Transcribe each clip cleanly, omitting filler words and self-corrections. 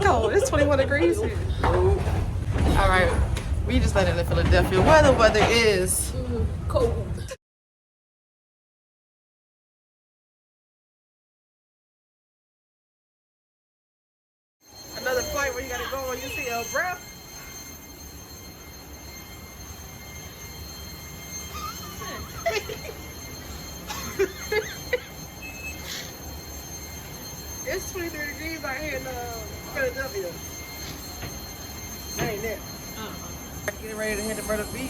cold. It's 21 degrees here. All right, we just landed in Philadelphia where the weather is cold. Another flight where you gotta go when you see a breath. It's 23 degrees out here in Philadelphia. That ain't it. Getting ready to hit the Myrtle Beach.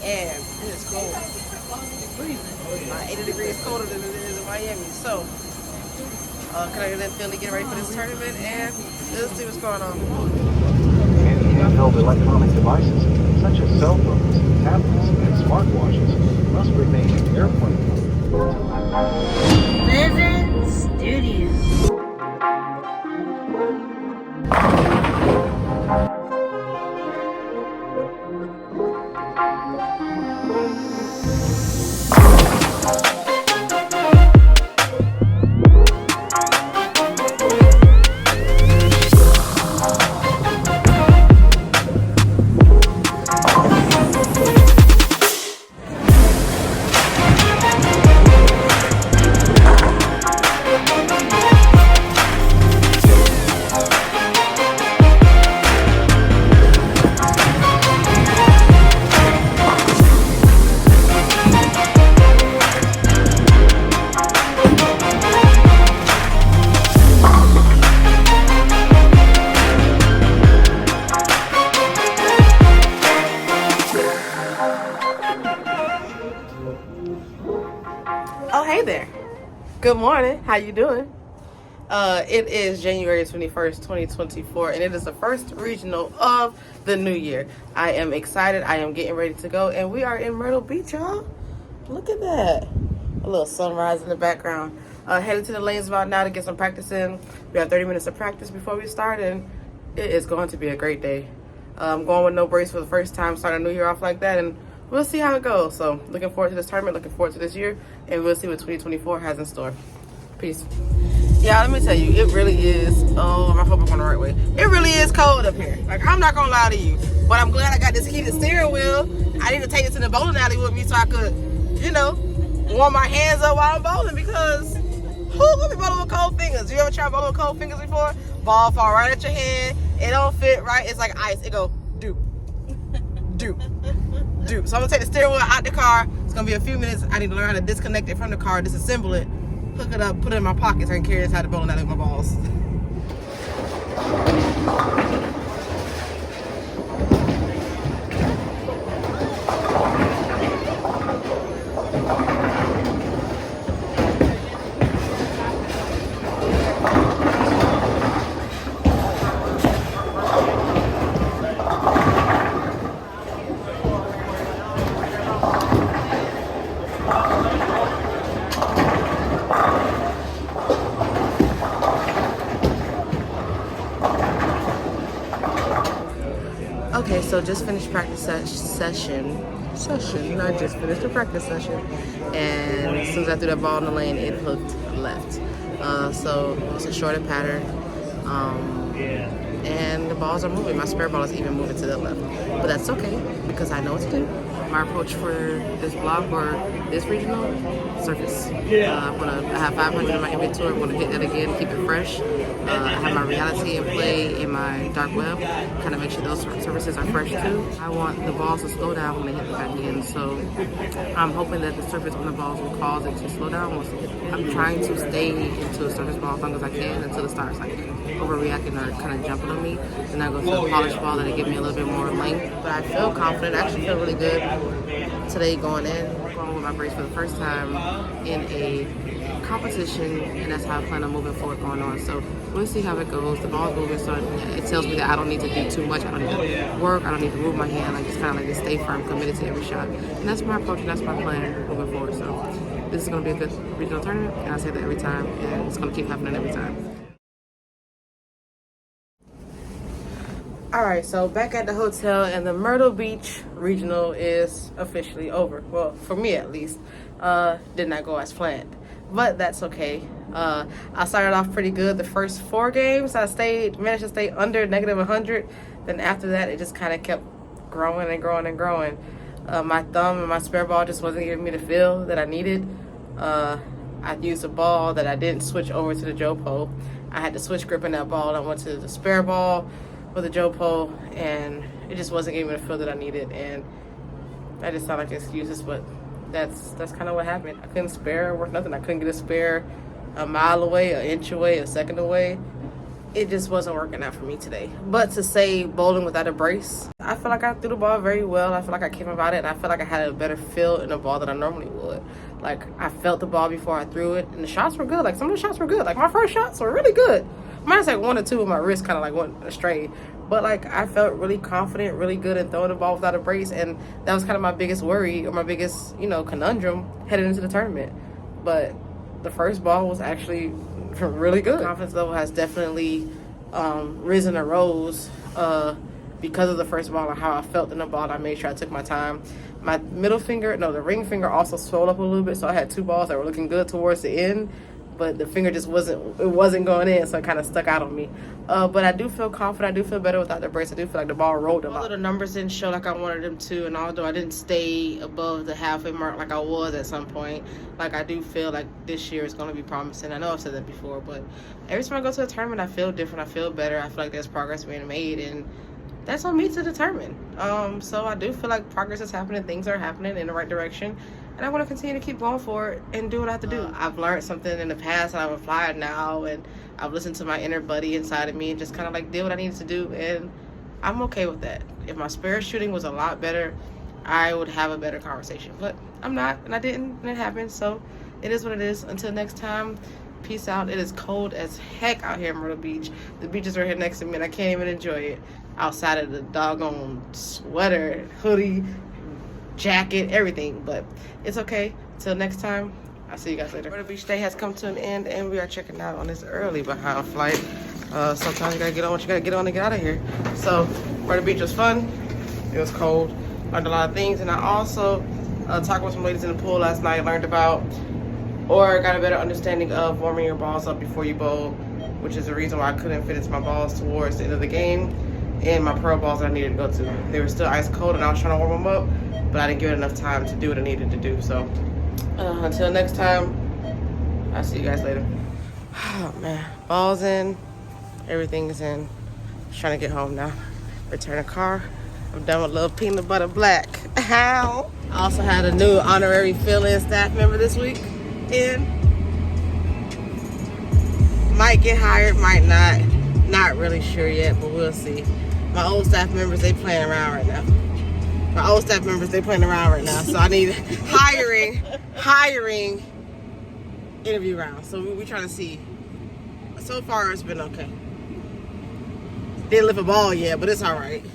And it is cold. It's freezing. 80 degrees colder than it is in Miami. So, connected in Philly, getting ready for this tournament, and let's see what's going on. Any handheld electronic devices, such as cell phones, tablets, and smartwatches, must remain in airplane mode. Living Studio. Oh, hey there. Good morning. How you doing? It is January 21st, 2024, and it is the first regional of the new year. I am excited. I am getting ready to go, and we are in Myrtle Beach, y'all. Look at that. A little sunrise in the background. Headed to the lanes about now to get some practice in. We have 30 minutes of practice before we start, and it is going to be a great day. I'm going with no brace for the first time, starting a new year off like that, and we'll see how it goes. So looking forward to this tournament, looking forward to this year, and we'll see what 2024 has in store. Peace. Yeah, let me tell you, it really is, oh, I hope I'm going the right way. It really is cold up here. Like, I'm not going to lie to you, but I'm glad I got this heated steering wheel. I need to take it to the bowling alley with me so I could, you know, warm my hands up while I'm bowling, because who's going to be bowling with cold fingers? You ever tried bowling with cold fingers before? Ball fall right at your hand. It don't fit right. It's like ice. It go, doop, doop, doop. So I'm going to take the steering wheel out the car. It's going to be a few minutes. I need to learn how to disconnect it from the car, disassemble it, hook it up, put it in my pocket so I can carry this out the bowling alley with my balls. Okay, so just finished practice session. I just finished the practice session, and as soon as I threw that ball in the lane, it hooked left. So it's a shorter pattern, and the balls are moving. My spare ball is even moving to the left, but that's okay because I know what to do. My approach for this block or this regional, surface. I have 500 in my inventory. I'm gonna hit that again, keep it fresh. I have my reality and play in my dark web, kind of make sure those surfaces are fresh too. I want the balls to slow down when they hit the back end, so I'm hoping that the surface on the balls will cause it to slow down once it hits. I'm trying to stay into a surface ball as long as I can until it starts like overreacting or kind of jumping on me. Then I go to a polished ball that'll give me a little bit more length. But I feel confident. I actually feel really good today going with my brace for the first time in a competition, and that's how I plan on moving forward going on. So we'll see how it goes. The ball's moving, so it tells me that I don't need to do too much. I don't need to work. I don't need to move my hand. Like, just kind of like to stay firm, committed to every shot. And that's my approach, and that's my plan moving forward. So this is going to be a good regional tournament, and I say that every time, and it's going to keep happening every time. All right, so back at the hotel, and the Myrtle Beach regional is officially over. Well, for me at least. Did not go as planned. but that's okay. I started off pretty good. The first 4 games, I managed to stay under negative 100. Then after that, it just kind of kept growing and growing and growing. My thumb and my spare ball just wasn't giving me the feel that I needed. I used a ball that I didn't switch over to the JoPo. I had to switch grip in that ball. I went to the spare ball with the JoPo, and it just wasn't giving me the feel that I needed. And that just sound like excuses, but that's kind of what happened. I couldn't spare worth nothing. I couldn't get a spare a mile away, an inch away, a second away. It just wasn't working out for me today. But to say bowling without a brace, I feel like I threw the ball very well. I feel like I came about it, and I feel like I had a better feel in the ball than I normally would. Like, I felt the ball before I threw it, and the shots were good. Like, some of the shots were good. Like, my first shots were really good. Minus, like, 1 or 2 of my wrist kind of, like, went astray. But, like, I felt really confident, really good in throwing the ball without a brace, and that was kind of my biggest worry or my biggest, conundrum headed into the tournament. But the first ball was actually really good. The confidence level has definitely risen and rose because of the first ball and how I felt in the ball. I made sure I took my time. My the ring finger also swelled up a little bit, so I had 2 balls that were looking good towards the end, but the finger just wasn't going in, so it kind of stuck out on me. But I do feel confident. I do feel better without the brace. I do feel like the ball rolled a lot. Although the numbers didn't show like I wanted them to, and although I didn't stay above the halfway mark like I was at some point, like I do feel like this year is going to be promising. I know I've said that before, but every time I go to a tournament, I feel different. I feel better. I feel like there's progress being made, and that's on me to determine. So I do feel like progress is happening. Things are happening in the right direction. And I want to continue to keep going for it and do what I have to do. I've learned something in the past and I've applied now, and I've listened to my inner buddy inside of me and just kind of like did what I needed to do, and I'm okay with that. If my spare shooting was a lot better, I would have a better conversation. But I'm not, and I didn't, and it happened. So it is what it is. Until next time, peace out. It is cold as heck out here in Myrtle Beach. The beach is right here next to me, and I can't even enjoy it outside of the doggone sweater, hoodie, jacket, everything. But it's okay. Till next time, I'll see you guys later. Myrtle Beach day has come to an end, and we are checking out on this early behind flight. Sometimes you gotta get on what you gotta get on to get out of here. So Myrtle Beach was fun. It was cold. Learned a lot of things, and I also talked with some ladies in the pool last night. Learned about or got a better understanding of warming your balls up before you bowl, which is the reason why I couldn't fit into my balls towards the end of the game, and my pearl balls that I needed to go to. They were still ice cold, and I was trying to warm them up, but I didn't give it enough time to do what I needed to do. So until next time, I'll see you guys later. Oh man, balls in, everything is in. Just trying to get home now. Return a car. I'm done with little peanut butter black. How? I also had a new honorary fill-in staff member this week. Might get hired, might not really sure yet, but we'll see. My old staff members, they playing around right now. So I need hiring interview round. So we trying to see. So far it's been okay. Didn't lift a ball yet, but it's all right.